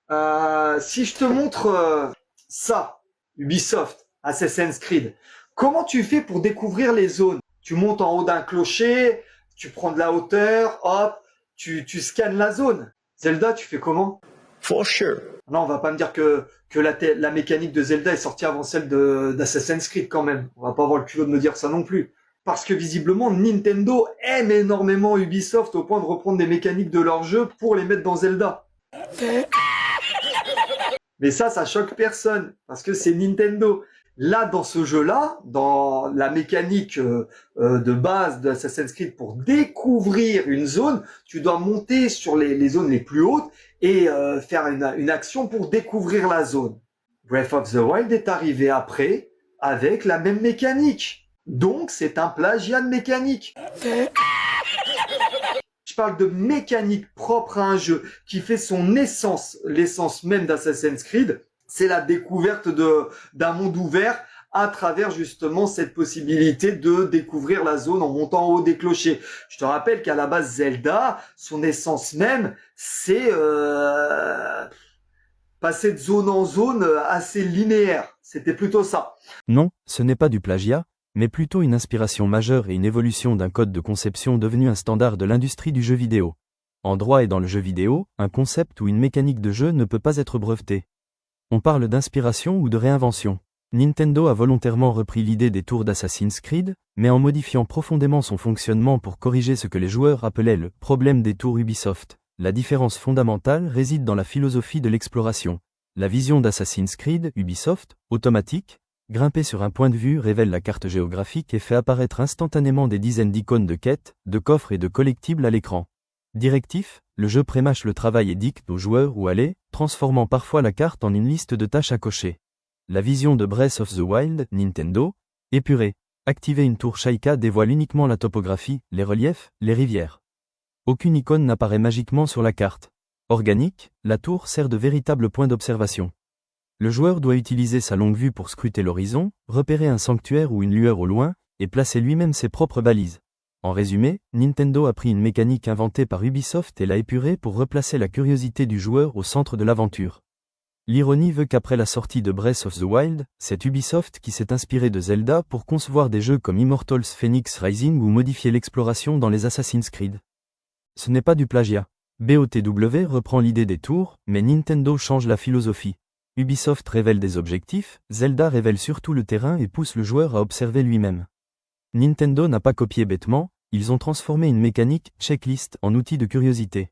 Si je te montre ça, Ubisoft, Assassin's Creed, comment tu fais pour découvrir les zones? Tu montes en haut d'un clocher, tu prends de la hauteur, hop, tu scannes la zone. Zelda, tu fais comment? For sure. Non, on va pas me dire que la mécanique de Zelda est sortie avant celle d'Assassin's Creed quand même. On va pas avoir le culot de me dire ça non plus. Parce que visiblement, Nintendo aime énormément Ubisoft au point de reprendre des mécaniques de leur jeu pour les mettre dans Zelda. Mais ça choque personne, parce que c'est Nintendo. Là, dans ce jeu-là, dans la mécanique de base d'Assassin's Creed, pour découvrir une zone, tu dois monter sur les zones les plus hautes et faire une action pour découvrir la zone. Breath of the Wild est arrivé après, avec la même mécanique. Donc, c'est un plagiat de mécanique. Je parle de mécanique propre à un jeu qui fait son essence, l'essence même d'Assassin's Creed, c'est la découverte d'un monde ouvert à travers justement cette possibilité de découvrir la zone en montant en haut des clochers. Je te rappelle qu'à la base Zelda, son essence même, c'est passer de zone en zone assez linéaire. C'était plutôt ça. Non, ce n'est pas du plagiat, mais plutôt une inspiration majeure et une évolution d'un code de conception devenu un standard de l'industrie du jeu vidéo. En droit et dans le jeu vidéo, un concept ou une mécanique de jeu ne peut pas être breveté. On parle d'inspiration ou de réinvention. Nintendo a volontairement repris l'idée des tours d'Assassin's Creed, mais en modifiant profondément son fonctionnement pour corriger ce que les joueurs appelaient le « problème des tours Ubisoft ». La différence fondamentale réside dans la philosophie de l'exploration. La vision d'Assassin's Creed, Ubisoft, automatique, grimper sur un point de vue révèle la carte géographique et fait apparaître instantanément des dizaines d'icônes de quêtes, de coffres et de collectibles à l'écran. Directif, le jeu prémâche le travail et dicte aux joueurs où aller, transformant parfois la carte en une liste de tâches à cocher. La vision de Breath of the Wild, Nintendo, épurée. Activer une tour Sheikah dévoile uniquement la topographie, les reliefs, les rivières. Aucune icône n'apparaît magiquement sur la carte. Organique, la tour sert de véritable point d'observation. Le joueur doit utiliser sa longue vue pour scruter l'horizon, repérer un sanctuaire ou une lueur au loin, et placer lui-même ses propres balises. En résumé, Nintendo a pris une mécanique inventée par Ubisoft et l'a épurée pour replacer la curiosité du joueur au centre de l'aventure. L'ironie veut qu'après la sortie de Breath of the Wild, c'est Ubisoft qui s'est inspiré de Zelda pour concevoir des jeux comme Immortals Phoenix Rising ou modifier l'exploration dans les Assassin's Creed. Ce n'est pas du plagiat. BOTW reprend l'idée des tours, mais Nintendo change la philosophie. Ubisoft révèle des objectifs, Zelda révèle surtout le terrain et pousse le joueur à observer lui-même. Nintendo n'a pas copié bêtement, ils ont transformé une mécanique checklist en outil de curiosité.